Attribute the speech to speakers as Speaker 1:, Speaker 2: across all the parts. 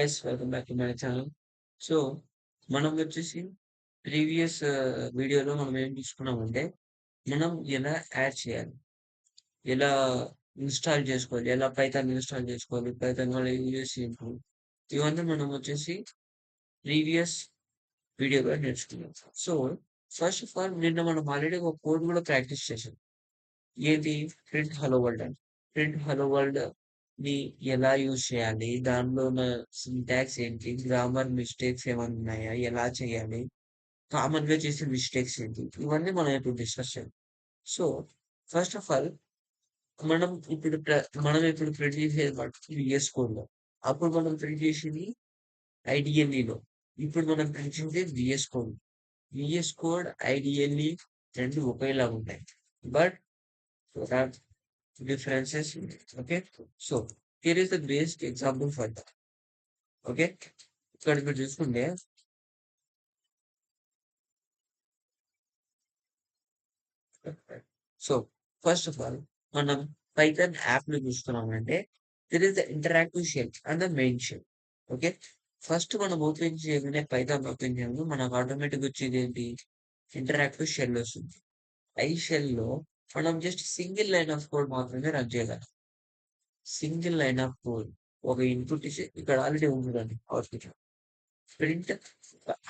Speaker 1: Guys welcome back to my channel. So, మనం వచ్చేసి previous వీడియోలో మనం ఏం తీసుకున్నామంటే, మనం ఎలా యాడ్ చేయాలి? ఎలా ఇన్‌స్టాల్ చేసుకోవాలి? ఎలా పైథాన్ ఇన్‌స్టాల్ చేసుకోవాలి? పైథాన్ వల్ల యూజెస్ ఏంటి? ఇవన్నీ మనం వచ్చేసి ప్రీవియస్ వీడియోలో నేర్చుకున్నాం. సో, ఫస్ట్ ఆఫ్ ఆల్ నిన్న మనం ఆల్రెడీ ఒక కోడ్ కూడా ప్రాక్టీస్ చేసాం. ఏది? ప్రింట్ హలో వరల్డ్ అని. ప్రింట్ హలో వరల్డ్‌ని ఎలా యూజ్ చేయాలి? దానిలో ఉన్న సింటాక్స్ ఏంటి? గ్రామర్ మిస్టేక్స్ ఏమన్నా ఉన్నాయా? ఎలా చేయాలి? కామన్‌గా చేసే మిస్టేక్స్ ఏంటి? ఇవన్నీ మనం ఇప్పుడు డిస్కస్ చేద్దాం. సో, ఫస్ట్ ఆఫ్ ఆల్ మనం ఇప్పుడు మనం ఇప్పుడు ప్రింట్ చేసేది మటుకు వీఎస్ కోడ్‌లో. అప్పుడు మనం ప్రింట్ చేసేది ఐడీఎల్ఈలో. ఇప్పుడు మనం ప్రింట్ చేసేది వీఎస్ కోడ్. వీఎస్ కోడ్, ఐడీఎల్ఈ 2 ఒకేలాగా ఉంటాయి. But there are differences in it. Okay. So here is the basic example for that. Okay. ఇక్కడ మీరు చూసుకుంటే సో ఫస్ట్ ఆఫ్ ఆల్ మనం పైథాన్ యాప్ ని చూస్తున్నామంటే there is the interactive shell and the main shell. Okay. First మనం open చేయగానే Python open చేయగానే మనకు ఆటోమేటిక్ వచ్చేది ఏంటి? ఇంటరాక్టివ్ షెల్ వస్తుంది. ఈ షెల్ లో మనం just single line of code మాత్రమే రన్ చేయగలం. సింగిల్ లైన్ ఆఫ్ కోడ్ ఒక ఇన్పుట్ ఇచ్చి ఇక్కడ ఆల్రెడీ ఉందండి output print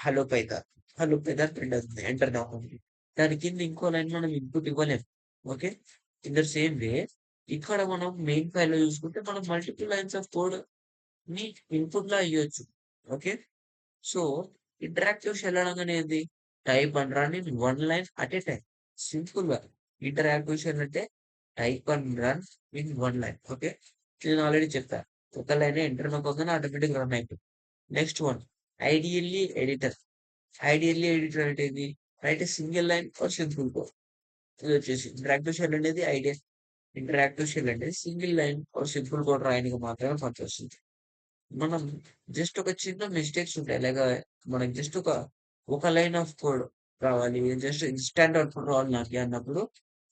Speaker 1: hello Python. Hello Python print అవుతుంది ఎంటర్ అవుతుంది. దాని కింద ఇంకో లైన్ మనం ఇన్పుట్ ఇవ్వలేము. Okay. In the same way ఇక్కడ మనం మెయిన్ ఫైల్ లో చూసుకుంటే మనం మల్టిపుల్ లైన్స్ ఆఫ్ కోడ్ ని ఇన్పుట్ లా ఇవ్వచ్చు. ఓకే. సో ఇంటరాక్టివ్ షెల్ అనగానే ఏంది? Type and run in one line at a time. Simple గా ఇంటరాక్టివ్ షెల్ అంటే type and run in one line. Okay. నేను ఆల్రెడీ చెప్పాను. ఒక లైన్ ఎంటర్ నొక్కగానే ఆటోమేటిక్ రన్ అయిపోతుంది. Next one ideally editor. Ideally editor అంటే ఏంది? Write a single line or simple code. ఇది వచ్చేసి ఇంటరాక్టివ్ షెల్ అనేది ఐడియా. ఇంటరాక్టివ్ షెల్ అంటే single line or simple code రాయడానికి మాత్రమే పనిచేస్తుంది. మనం జస్ట్ ఒక చిన్న మిస్టేక్స్ ఉంటాయి. లైక్ మనకి జస్ట్ ఒక లైన్ ఆఫ్ కోడ్ రావాలి. జస్ట్ ఇన్‌స్టాంట్ అవుట్‌పుట్ రావాలి నాకు అన్నప్పుడు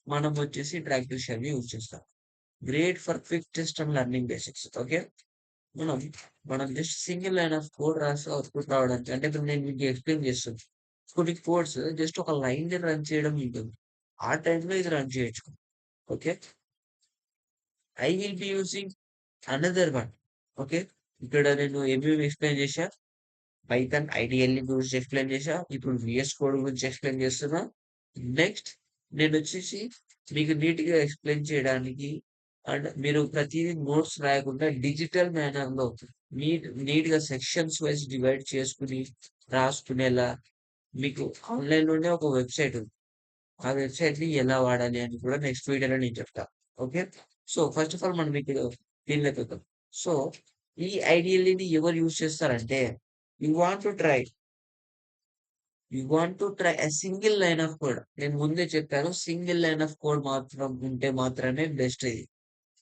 Speaker 1: మనం వచ్చేసి ఇంటరాక్టివ్ షెల్ యూజ్ చేస్తాం. Great for quick test and learning basics. Okay. మనం మనం just single line of code రాసి అవుట్‌పుట్ రావడానికి అంటే ఇప్పుడు నేను మీకు ఎక్స్‌ప్లెయిన్ చేస్తున్నా. కొన్ని కోడ్స్ జస్ట్ ఒక లైన్‌ని రన్ చేయడం ఉంటుంది. ఆ టైంలో ఇది రన్ చేయొచ్చు. Okay. I will be using another one. Okay. ఇక్కడ నేను ఏమేమి ఎక్స్‌ప్లెయిన్ చేశా? పైథాన్ ఐడీఎల్‌ని గురించి ఎక్స్‌ప్లెయిన్ చేశా. ఇప్పుడు వీఎస్ కోడ్ గురించి ఎక్స్‌ప్లెయిన్ చేస్తున్నా. నెక్స్ట్ నేనొచ్చేసి మీకు నీట్‌గా ఎక్స్‌ప్లెయిన్ చేయడానికి అండ్ మీరు ప్రతీదీ నోట్స్ రాయకుండా డిజిటల్ మేనర్‌లో నీట్‌గా సెక్షన్స్ వైస్ డివైడ్ చేసుకొని రాసుకునేలా మీకు ఆన్‌లైన్‌లోనే ఒక వెబ్‌సైట్ ఉంది. ఆ వెబ్‌సైట్‌ని ఎలా వాడాలి అని కూడా నెక్స్ట్ వీడియోలో నేను చెప్తా. Okay. So, first of all మనం ఇప్పుడు దీనిలోకి వద్దాం. సో, ఈ ఐడీఎల్‌ని ఎవరు యూజ్ చేస్తారంటే you want to try a single line of code. నేను ముందే చెప్పాను. సింగిల్ లైన్ ఆఫ్ కోడ్ మాత్రం ఉంటే మాత్రమే బెస్ట్ ఇది.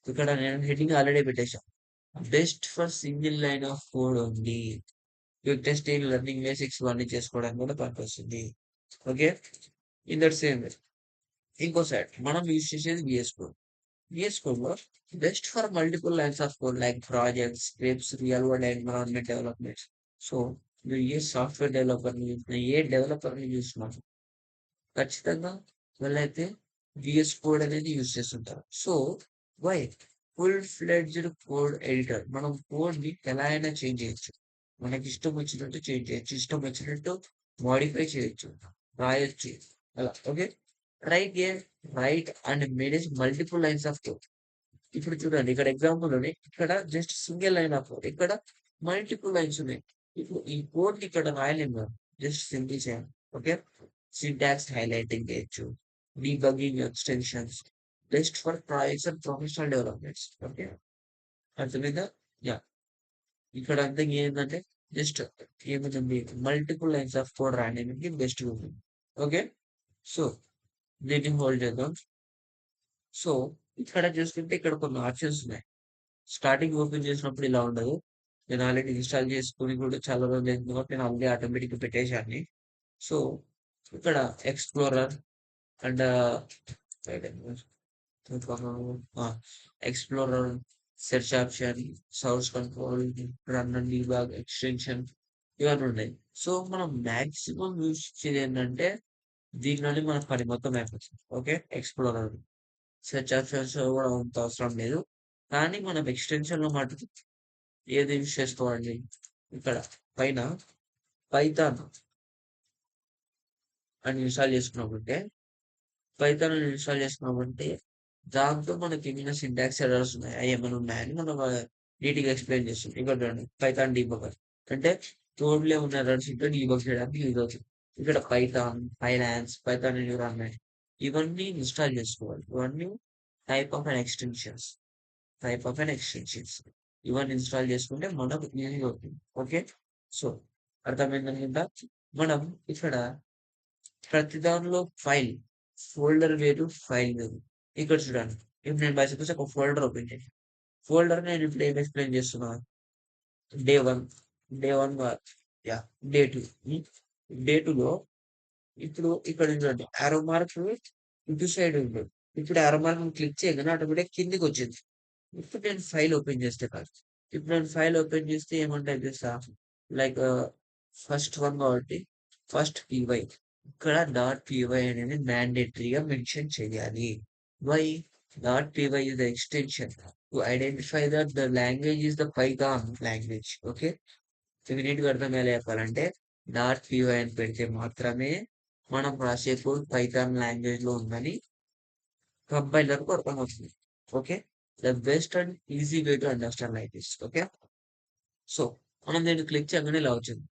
Speaker 1: ఇక్కడ నేను హెడ్డింగ్ ఆల్రెడీ పెట్టేసా. Best for single line of code only. Quick testing, learning basics ఇవన్నీ చేసుకోవడానికి కూడా పనికొస్తుంది. Okay. In that same way ఇంకో సైడ్ మనం యూజ్ చేసేది VS కోడ్. VS కోడ్ లో best for multiple lines of code like projects, scripts, real world environment developments. So, నువ్వు ఏ సాఫ్ట్‌వేర్ డెవలపర్‌ని చూసినా, ఏ డెవలపర్‌ని చూసినా ఖచ్చితంగా వాళ్ళైతే VS కోడ్ అనేది యూజ్ చేస్తుంటారు. So, why? Full fledged code editor. మనం కోడ్‌ని ఎలా అయినా చేంజ్ చేయొచ్చు. మనకి ఇష్టం వచ్చినట్టు చేంజ్ చేయొచ్చు. ఇష్టం వచ్చినట్టు మోడిఫై చేయొచ్చు. రాయొచ్చు. అలా. Okay. Right A right and manage multiple lines of code. ఇప్పుడు చూడండి ఇక్కడ ఎగ్జాంపుల్‌లోనే ఇక్కడ just single line of code. ఇక్కడ మల్టిపుల్ లైన్స్ ఉన్నాయి. ఇప్పుడు ఈ కోడ్‌ని ఇక్కడ రాయలేము మనం. జస్ట్ సింపుల్ చేయాలి. ఓకే. సింటాక్స్ హైలైటింగ్ చేయొచ్చు. Debugging extensions. Best for projects and professional developments. Okay. అర్థమైందా? యాహ్! ఇక్కడ అంతా ఏందంటే జస్ట్ ఏముంటుంది మల్టిపుల్ లైన్స్ ఆఫ్ కోడ్ రాయడానికి బెస్ట్‌గా ఉంటుంది. ఓకే. సో, దీన్ని హోల్డ్ చేద్దాం. సో, ఇక్కడ చూసుకుంటే ఇక్కడ కొన్ని ఆప్షన్స్ ఉన్నాయి. స్టార్టింగ్ ఓపెన్ చేసినప్పుడు ఇలా ఉండదు. నేను ఆల్రెడీ ఇన్‌స్టాల్ చేసుకొని కూడా చాలా రోజులైంది కాబట్టి నేను ఆల్రెడీ ఆటోమేటిక్‌గా పెట్టేశాన్ని. సో, ఇక్కడ ఎక్స్‌ప్లోరర్ అండ్ వెయిట్ ఆ! Explorer search option, source control, run and debug, extension ఇవన్నీ ఉన్నాయి. సో మనం మాక్సిమం యూజ్ చేసేది ఏంటంటే దీనిలోనే మన పని మొత్తం అయిపోతుంది. ఓకే, ఎక్స్ప్లోరర్ సెర్చ్ ఆప్షన్స్ కూడా అంత అవసరం లేదు. కానీ మనం ఎక్స్టెన్షన్ లో మటుకు ఏది యూజ్ చేసుకోవాలి, ఇక్కడ పైన పైథాన్ అని ఇన్స్టాల్ చేసుకున్నామంటే పైథాన్ అని ఇన్స్టాల్ చేసుకున్నామంటే దాంతో మనకి ఏమైనా సింటాక్స్ ఎర్రర్స్ ఉన్నాయి, అవి ఏమైనా ఉన్నాయని మనం నీట్గా ఎక్స్ప్లెయిన్ చేస్తాం. ఇక్కడ చూడండి పైథాన్ డీబగర్ అంటే కోడ్లో ఉన్న ఎర్రర్స్ ఇంటూ డీబగ్ చేయడానికి యూజ్ అవుతుంది. ఇక్కడ పైథాన్, ఫైనాన్స్, పైథాన్ ఎన్విరాన్మెంట్ ఇవన్నీ ఇన్స్టాల్ చేసుకోవాలి. ఇవన్నీ type of and extensions type of and extensions ఇవన్నీ ఇన్స్టాల్ చేసుకుంటే మనకు ఈజీగా అవుతుంది. ఓకే, సో అర్థమైందనుకుంటా. మనం ఇక్కడ ప్రతి దానిలో ఫైల్ ఫోల్డర్ వేరు, ఫైల్ వేరు. ఇక్కడ చూడండి, ఇప్పుడు నేను బై సపోజ్ ఒక ఫోల్డర్ ఓపెన్ చేసి ఫోల్డర్ నేను ఇప్పుడు ఏం ఎక్స్ప్లెయిన్ చేస్తున్నా, day 1, day 1 yeah day 2. Day 2లో ఇప్పుడు ఇక్కడ చూడండి ఆరో మార్క్ ఇటు సైడ్ ఉంటుంది. ఇప్పుడు ఆరో మార్క్ క్లిక్ చేయగానే ఆటోమేటిక్ కిందికి వచ్చింది. ఇప్పుడు నేను ఫైల్ ఓపెన్ చేస్తే కాదు, ఇప్పుడు నేను ఫైల్ ఓపెన్ చేస్తే ఏమంటే చేస్తా, లైక్ ఫస్ట్ వన్ కాబట్టి ఫస్ట్ పీవై ఇక్కడ డాట్ పీవై అనేది మ్యాండేటరీగా మెన్షన్ చేయాలి. Y dot py is the extension to identify that the language is the Python language. Okay, ఇవి నీట్గా అర్థమయ్యేలా చెప్పాలంటే డాట్ పీవై అని పెడితే మాత్రమే మనం రాసే కోడ్ పైథాన్ లాంగ్వేజ్ లో ఉందని కంపైలర్ కు అర్థమవుతుంది. Okay, the best and easy way to understand like this. Okay, so మనం దీన్ని క్లిక్ చేయగానే ఇలా వచ్చింది.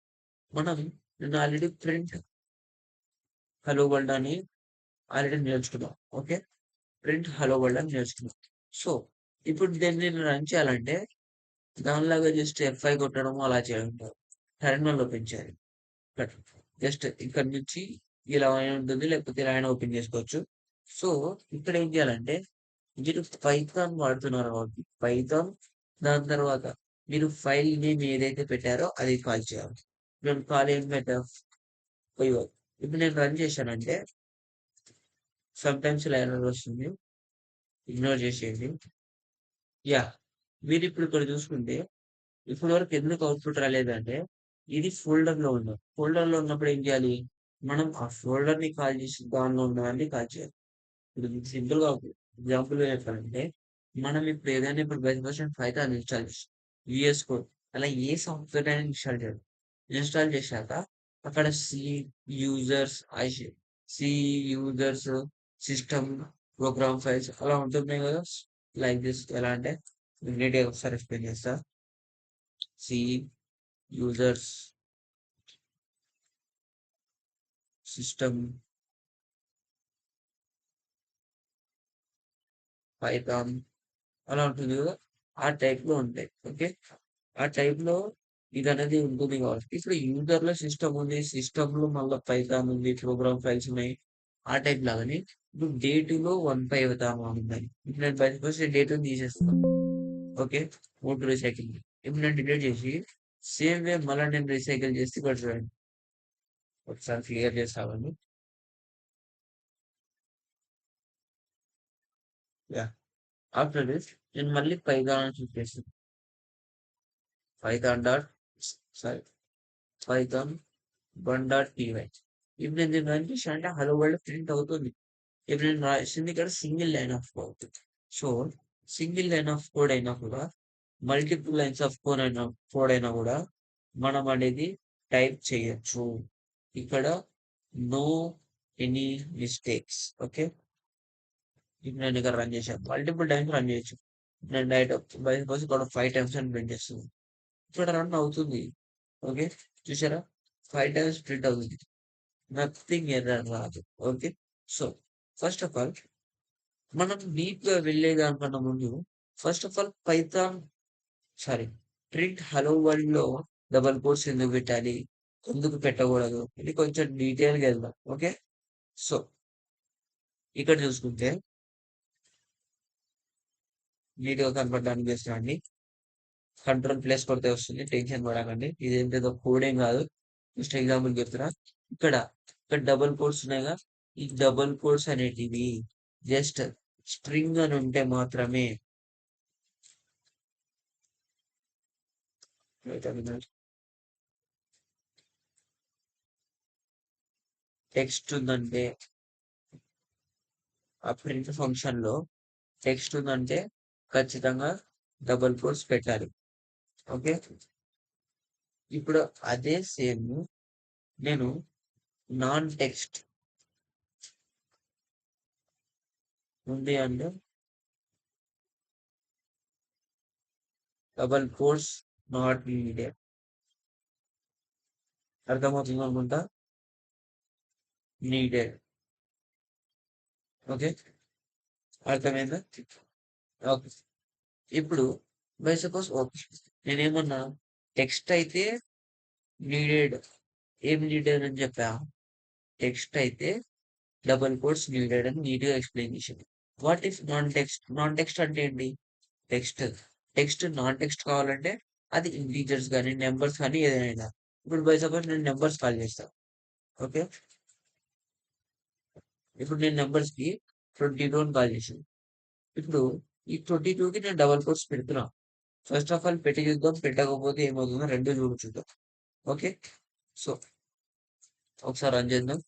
Speaker 1: మనం నేను ఆల్రెడీ ప్రింట్ హలో వరల్డ్ అని ఆల్రెడీ నేర్చుకున్నాం. ఓకే, ప్రింట్ హలో వరల్డ్ అని నేర్చుకున్నాం. సో ఇప్పుడు దీన్ని నేను రన్ చేయాలంటే దానిలాగా జస్ట్ F5 కొట్టడం అలా చేయడం కాదు. టెర్మినల్ ఓపెన్ చేయాలి. జస్ట్ ఇక్కడ నుంచి ఇలా అయినా ఉంటుంది, లేకపోతే ఇలా అయినా ఓపెన్ చేసుకోవచ్చు. సో ఇక్కడ ఏం చేయాలంటే మీరు పైథాన్ వాడుతున్నారు కాబట్టి పైథాన్, దాని తర్వాత మీరు ఫైల్ నేమ్ ఏదైతే పెట్టారో అది కాల్ చేయాలి. నేను కాల్ ఏం పెట్టా, పోయో ఇప్పుడు నేను రన్ చేశానంటే సమ్ టైమ్స్ ఇలా ఎర్రర్ వస్తుంది, ఇగ్నోర్ చేసేయండి. యా, మీరు ఇప్పుడు ఇక్కడ చూసుకుంటే ఇప్పటి వరకు ఎందుకు అవుట్పుట్ రాలేదంటే ఇది ఫోల్డర్ లో ఉంది. ఫోల్డర్ లో ఉన్నప్పుడు ఏం చేయాలి, మనం ఆ ఫోల్డర్ ని కాల్ చేసి దానిలో ఉన్నదాన్ని కాల్ చేయాలి. ఇప్పుడు సింపుల్ గా ఎగ్జాంపుల్ చెప్పాలంటే మనం ఇప్పుడు ఏదైనా ఇప్పుడు బెస్ట్ వర్షన్ పైథాన్ ఇన్స్టాల్ చేసి విఎస్ కోడ్ అలా ఏ సాఫ్ట్వేర్ అయినా ఇన్స్టాల్ చేయాలి. ఇన్స్టాల్ చేశాక అక్కడ users C users system program files అలా ఉంటున్నాయి కదా. లైక్ దిస్ ఎలా అంటే నీట్గా ఒకసారి ఎక్స్ప్లెయిన్ చేస్తా. సి యూజర్స్ సిస్టమ్ పైథాన్ అలా ఉంటుంది కదా, ఆ టైప్ లో ఉంటాయి. ఓకే, ఆ టైప్ లో ఇది అనేది ఉంటుంది కాబట్టి ఇప్పుడు యూజర్ లో సిస్టమ్ ఉంది, సిస్టమ్ లో మళ్ళీ పైథాన్ ఉంది, ప్రోగ్రామ్ ఫైల్స్ ఉన్నాయి. ఆ టైప్ లాగానే ఇప్పుడు డే 2లో 1 పైథాన్ ఉన్నాయి. ఇప్పుడు నేను బయటకు డే 2 తీసేస్తాను. ఓకే, మూడు రీసైకిల్ ఇప్పుడు నేను డిలీట్ చేసి సేమ్ వే మళ్ళీ నేను రీసైకిల్ చేసి ఇక్కడ చూడండి ఒకసారి క్లియర్ చేస్తామని. యా, ఆఫ్టర్ దిస్ నేను మళ్ళీ పైథాన్ చూస్ చేస్తాను. Python dot sorry Python 1.py. ఇప్పుడు నేను దీన్ని రన్ చేసి అంటే హలో వరల్డ్ ప్రింట్ అవుతుంది. ఇప్పుడు నేను రాసింది ఇక్కడ single line of code. So single line of code అయినా కూడా మల్టిపుల్ లైన్స్ ఆఫ్ కోడ్ అయినా కూడా మనం అనేది టైప్ చేయొచ్చు. ఇక్కడ నో ఎనీ మిస్టేక్స్. ఓకే, ఇప్పుడు నేను ఇక్కడ రన్ చేశాను, మల్టిపుల్ టైమ్స్ రన్ చేయొచ్చు. నేను డైరెక్ట్ బై సపోజ్ ఇక్కడ 5 టైమ్స్ అని ప్రింట్ చేస్తుంది, ఇక్కడ రన్ అవుతుంది. ఓకే, చూసారా 5 టైమ్స్ ప్రింట్ అవుతుంది, నథింగ్ ఎర్రర్ రాదు. Okay, so first of all మనం డీప్ గా వెళ్ళేదానికన్నా ముందు first of all Python sorry print hello world లో డబల్ కోట్స్ ఎందుకు పెట్టాలి, ఎందుకు పెట్టకూడదు ఇది కొంచెం డీటెయిల్ గా వెళ్దాం. ఓకే, సో ఇక్కడ చూసుకుంటే నీట్ గా కనపడడానికి చేస్తామండి. కంట్రోల్+ కొడితే వస్తుంది, టెన్షన్ పడకండి, ఇది ఏంటో కోడింగ్ కాదు, జస్ట్ ఎగ్జాంపుల్ చెప్తున్నా. ఇక్కడ ఇక్కడ డబుల్ కోట్స్ ఉన్నాయిగా, ఈ డబుల్ కోట్స్ అనేటివి జస్ట్ స్ట్రింగ్ అని ఉంటే మాత్రమే వెయిట్ ఎ మినిట్. టెక్స్ట్ ఉందంటే ఆ ప్రింట్ ఫంక్షన్‌లో టెక్స్ట్ ఉందంటే ఖచ్చితంగా డబుల్ కోట్స్ పెట్టాలి. ఓకే. ఇప్పుడు అదే సేమ్ నేను నాన్ టెక్స్ట్ ఉంది అంటే డబుల్ కోట్స్ నాట్ నీడెడ్. అర్థమవుతుంది అనుకుంటా. నీడెడ్. ఓకే. అర్థమైందా? ఓకే. ఇప్పుడు బై సపోజ్ ఓకే. నేనేమన్నా టెక్స్ట్ అయితే నీడెడ్. ఏం నీడెడ్ అని చెప్పా? టెక్స్ట్ అయితే డబుల్ కోట్స్ నీడెడ్ అని నీట్‌గా ఎక్స్‌ప్లెయిన్ చేశాను. What if non text? Non text అంటే ఏంటి? టెక్స్ట్. టెక్స్ట్ నాన్ టెక్స్ట్ కావాలంటే అది ఇంటీజర్స్ గాని, నంబర్స్ కానీ ఏదైనా. ఇప్పుడు బై సపోజ్ నేను నంబర్స్ కాల్ చేస్తా. ఓకే. ఇప్పుడు నేను నంబర్స్‌కి 22 అని కాల్ చేశాను. ఇప్పుడు ఈ 22కి నేను డబుల్ కోట్స్ పెడుతున్నా. ఫస్ట్ ఆఫ్ ఆల్ పెట్టి చూద్దాం. పెట్టకపోతే ఏమవుతుందో 2 చూద్దాం. ఓకే. సో, ఒకసారి రన్ చేద్దాం.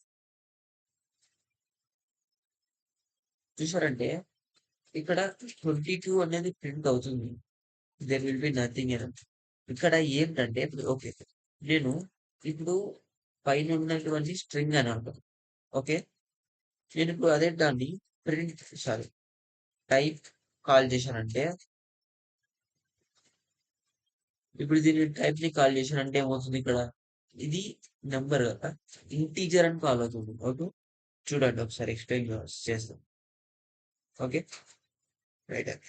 Speaker 1: చూసారంటే ఇక్కడ 22 అనేది ప్రింట్ అవుతుంది. There will be nothing else. ఇక్కడ ఏంటంటే ఇప్పుడు ఓకే. నేను ఇప్పుడు పైన ఉన్నటువంటి స్ట్రింగ్ అని అంటాం. ఓకే. నేనిప్పుడు అదే దాన్ని ప్రింట్ సారీ టైప్ కాల్ చేశానంటే ఇప్పుడు దీన్ని టైప్‌ని కాల్ చేశానంటే ఏమవుతుంది ఇక్కడ? ఇది నంబర్ కదా! ఇంటిజర్ అని కాల్ అవుతుంది. ఓకే. చూడండి ఒకసారి ఎక్స్‌ప్లెయిన్ చేస్తాం. ఓకే. రైట్.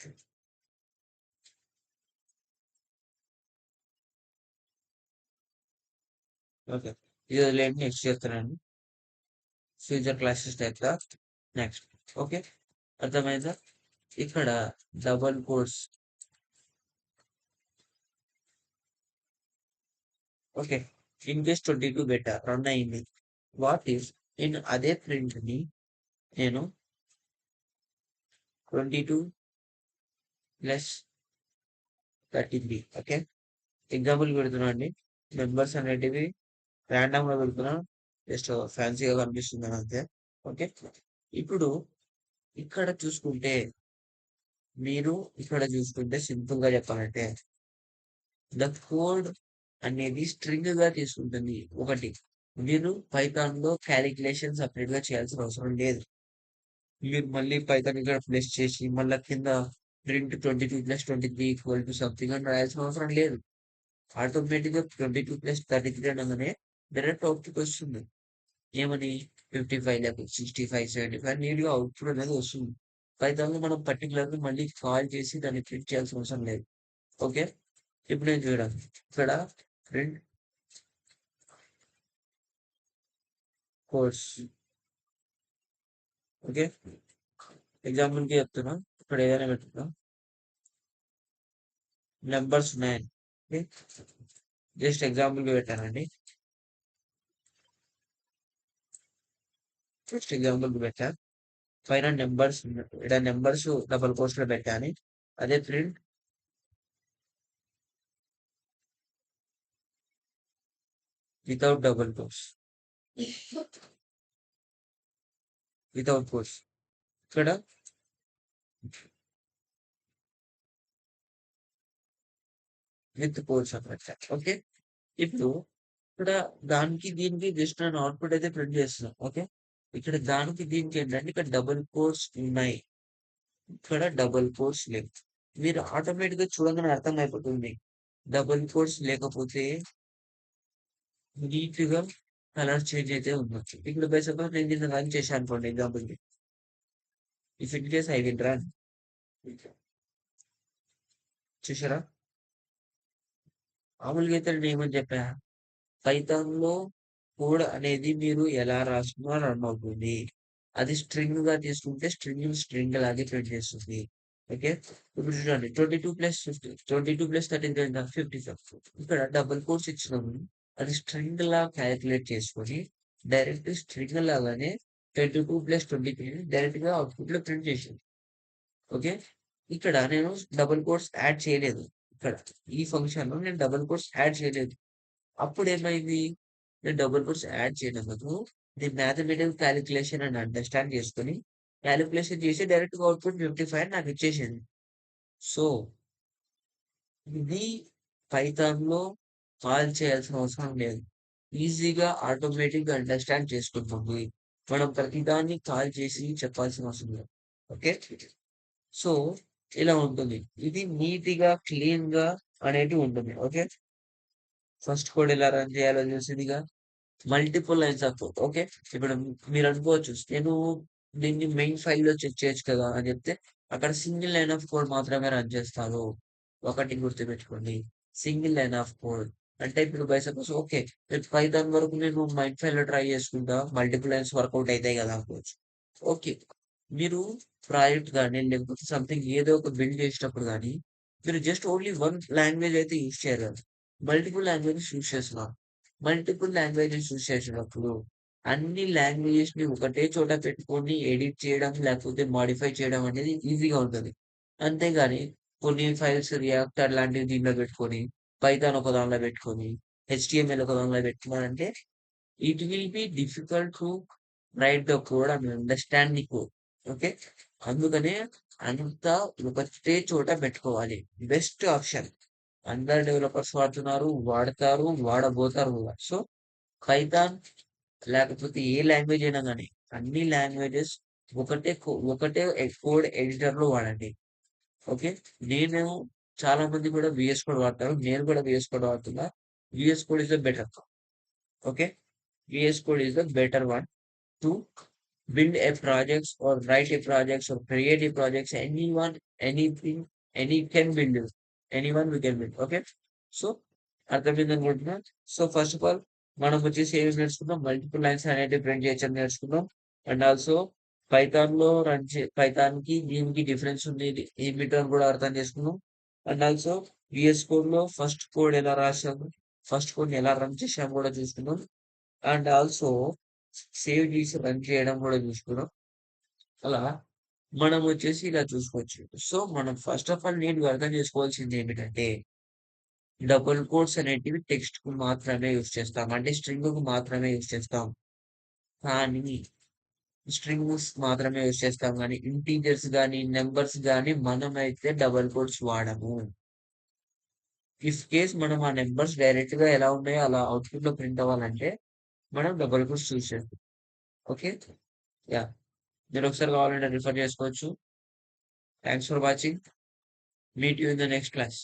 Speaker 1: ఓకే. ఇది వదిలేయండి. నెక్స్ట్ చేస్తున్నాను. ఫ్యూచర్ క్లాసెస్ టైప్‌గా నెక్స్ట్. ఓకే. అర్థమైందా? ఇక్కడ double quotes. Okay. In case 22 పెట్టా. రన్ అయింది. వాట్ ఇఫ్ నేను అదే ప్రింట్‌ని నేను 22 ప్లస్ 33 ఓకే. ఎగ్జాంపుల్ పెడుతున్నా అండి. నంబర్స్ అనేటివి రాండమ్‌గా పెడుతున్నా. జస్ట్ ఫ్యాన్సీ‌గా కనిపిస్తుందని అంతే. ఓకే. ఇప్పుడు ఇక్కడ చూసుకుంటే మీరు ఇక్కడ చూసుకుంటే సింపుల్‌గా చెప్పాలంటే ద కోడ్ అనేది స్ట్రింగ్‌గా తీసుకుంటుంది. ఒకటి. మీరు పైథాన్‌లో కాలిక్యులేషన్ సెపరేట్‌గా చేయాల్సిన అవసరం లేదు. మీరు మళ్ళీ పైథాన్ ఇక్కడ ప్లస్ చేసి మళ్ళా కింద ప్రింట్ 22+23 సంథింగ్ అని రాయాల్సిన అవసరం లేదు. ఆటోమేటిక్‌గా 22+33 అనగానే డైరెక్ట్ అవుట్‌పుట్ వస్తుంది. ఏమని 55 లేకపోతే 65, 75 నీట్‌గా అవుట్‌పుట్ అనేది వస్తుంది. పైథాన్‌లో మనం పర్టిక్యులర్‌గా మళ్ళీ కాల్ చేసి దాన్ని ప్రింట్ చేయాల్సిన అవసరం లేదు. ఓకే. ఇప్పుడు నేను చూడండి. ఇక్కడ ప్రింట్ కోడ్స్. ఓకే. ఎగ్జాంపుల్‌కి చెప్తున్నా. ఇక్కడ ఏదైనా పెట్టుకుందాం. నంబర్స్ ఉన్నాయండి. ఓకే. జస్ట్ ఎగ్జాంపుల్‌కి పెట్టానండి. జస్ట్ ఎగ్జాంపుల్‌కి పెట్టా. పైన నంబర్స్ ఈడ నంబర్స్ డబుల్ కోట్స్‌లో పెట్టాను. అదే print without double quotes. Without quotes. ఇక్కడ విత్ కోట్స్ అని పెట్టా. ఓకే. ఇప్పుడు ఇక్కడ దానికి దీనికి జస్ట్ నేను అవుట్‌పుట్ అయితే ప్రింట్ చేస్తున్నా. ఓకే. ఇక్కడ దానికి దీనికి ఏంటంటే ఇక్కడ డబుల్ కోట్స్ ఉన్నాయి. ఇక్కడ డబుల్ కోట్స్ లేవు. మీరు ఆటోమేటిక్‌గా చూడంగానే అర్థమైపోతుంది. డబుల్ కోట్స్ లేకపోతే నీట్‌గా కలర్ చేంజ్ అయితే ఉండొచ్చు. ఇప్పుడు బై సపోజ్ నేను దీన్ని రన్ చేశాను అనుకోండి ఎగ్జాంపుల్‌కి. If in case I will run. చూసారా? మామూలుగా అయితే నేను ఏమని చెప్పా? పైథాన్‌లో కోడ్ అనేది మీరు ఎలా రాసినా రన్ అవుతుంది. అది స్ట్రింగ్‌గా తీసుకుంటే స్ట్రింగ్ లాగే ప్రింట్ చేస్తుంది. ఓకే. ఇప్పుడు చూడండి 22+33 ఎంత? 55. ఇక్కడ డబుల్ కోట్స్ ఇచ్చినాము. అది స్ట్రింగ్‌లా కాలిక్యులేట్ చేసుకొని డైరెక్ట్ స్ట్రింగ్ లాగానే 22+23 డైరెక్ట్‌గా అవుట్‌పుట్‌లో ప్రింట్ చేసింది. ఓకే. ఇక్కడ నేను డబుల్ కోట్స్ యాడ్ చేయలేదు. ఇక్కడ ఈ ఫంక్షన్‌లో నేను డబుల్ కోట్స్ యాడ్ చేయలేదు. అప్పుడేమైంది? నేను డబుల్ కోట్స్ యాడ్ చేయనందుకు నేను మ్యాథమెటికల్ కాలిక్యులేషన్ అని అండర్‌స్టాండ్ చేసుకొని, కాలిక్యులేషన్ చేసి డైరెక్ట్‌గా అవుట్‌పుట్ 55 అని నాకిచ్చేసింది. సో, ఇది పైథాన్‌లో కాల్ చేయాల్సిన అవసరం లేదు. ఈజీగా ఆటోమేటిక్‌గా అండర్‌స్టాండ్ చేసుకుంటుంది. మనం ప్రతిదాన్ని కాల్ చేసి చెప్పాల్సిన అవసరం లేదు. ఓకే. సో, ఇలా ఉంటుంది. ఇది నీట్‌గా, క్లీన్‌గా అనేటివి ఉంటుంది. ఓకే. ఫస్ట్ కోడ్ ఎలా రన్ చేయాలో తెలిసిందిగా. Multiple lines of code. Okay. ఇప్పుడు మీరనుకోవచ్చు, నేను దీన్ని మెయిన్ ఫైల్‌లో చెక్ చేయొచ్చు కదా! అని చెప్తే, అక్కడ సింగిల్ లైన్ ఆఫ్ కోడ్ మాత్రమే రన్ చేస్తారు. ఒకటి గుర్తుపెట్టుకోండి. Single line of code. అంటే ఇప్పుడు బై సపోజ్ ఓకే. పైథాన్ వరకు నేను మెయిన్ ఫైల్‌లో ట్రై చేసుకుంటా. మల్టిపుల్ లైన్స్ వర్కౌట్ అయితాయి కదా! అనుకోవచ్చు. ఓకే. మీరు ప్రాజెక్ట్ గాని, లేకపోతే సంథింగ్ ఏదో ఒక బిల్డ్ చేసేటప్పుడు గాని, మీరు జస్ట్ ఓన్లీ వన్ లాంగ్వేజ్ అయితే యూజ్ చేయరు కదా! మల్టిపుల్ లాంగ్వేజెస్ యూజ్ చేస్తున్నారు. మల్టిపుల్ లాంగ్వేజెస్ యూజ్ చేసేటప్పుడు అన్ని లాంగ్వేజెస్‌ని ఒకటే చోట పెట్టుకొని ఎడిట్ చేయడం, లేకపోతే మోడిఫై చేయడం అనేది ఈజీగా ఉంటది. అంతేగాని కొన్ని ఫైల్స్ రియాక్ట్ అట్లాంటివి దీంట్లో పెట్టుకొని, పైథాన్ ఒక దానిలో పెట్టుకొని, హెచ్‌టీఎంఎల్ ఒక దానిలో పెట్టుకున్నారంటే it will be difficult to write the code and understand the code. Okay. అందుకనే అంతా ఒకటే చోట పెట్టుకోవాలి. Best option. అందరు డెవలపర్స్ వాడుతున్నారు, వాడతారు, వాడబోతారు కూడా. సో, పైథాన్ లేకపోతే ఏ లాంగ్వేజ్ అయినా గాని అన్ని లాంగ్వేజెస్ ఒకటే కోడ్ ఎడిటర్‌లో వాడండి. ఓకే. నేను చాలా మంది కూడా వీఎస్ కోడ్ వాడతారు. నేను కూడా వీఎస్ కోడ్ వాడుతున్నా. VS code is the better. Okay. VS Code is the better one to build a projects or write a projects or create a projects. Anyone, anything, any can build it. Anyone we can build. Okay. So, అర్థమైంది అనుకుంటున్నా. So, first of all మనం వచ్చేసి ఏమి నేర్చుకున్నాం? Multiple lines అనేటివి print చేయొచ్చని నేర్చుకున్నాం. And also పైథాన్‌లో పైథాన్‌కి దీనికి డిఫరెన్స్ ఉంది. ఏమిటో అని కూడా అర్థం చేసుకున్నాం. అండ్ ఆల్సో VS Codeలో ఫస్ట్ కోడ్ ఎలా రాసాము? ఫస్ట్ కోడ్‌ని ఎలా రన్ చేసామో కూడా చూసుకున్నాం. అండ్ ఆల్సో సేవ్ చేసి రన్ చేయడం కూడా చూసుకున్నాం. అలా మనం వచ్చేసి ఇలా చూసుకోవచ్చు. సో, మనం ఫస్ట్ ఆఫ్ ఆల్ నీట్‌గా అర్థం చేసుకోవాల్సింది ఏమిటంటే, డబుల్ కోట్స్ అనేటివి టెక్స్ట్‌కు మాత్రమే యూజ్ చేస్తాం. అంటే స్ట్రింగ్‌కి మాత్రమే యూజ్ చేస్తాం. కానీ స్ట్రింగ్స్ మాత్రమే యూజ్ చేస్తాం గానీ, ఇంటీజర్స్ గానీ, నంబర్స్ గానీ మనమైతే డబుల్ కోట్స్ వాడము. ఇఫ్ కేస్ మనం ఆ నంబర్స్ డైరెక్ట్‌గా ఎలా ఉన్నాయో అలా అవుట్‌పుట్‌లో ప్రింట్ అవ్వాలంటే, మనం డబుల్ కోట్స్ యూజ్ చేస్తాం. ఓకే. యాహ్! మీరొకసారి కావాలంటే రిఫర్ చేసుకోవచ్చు. Thanks for watching. Meet you in the next class.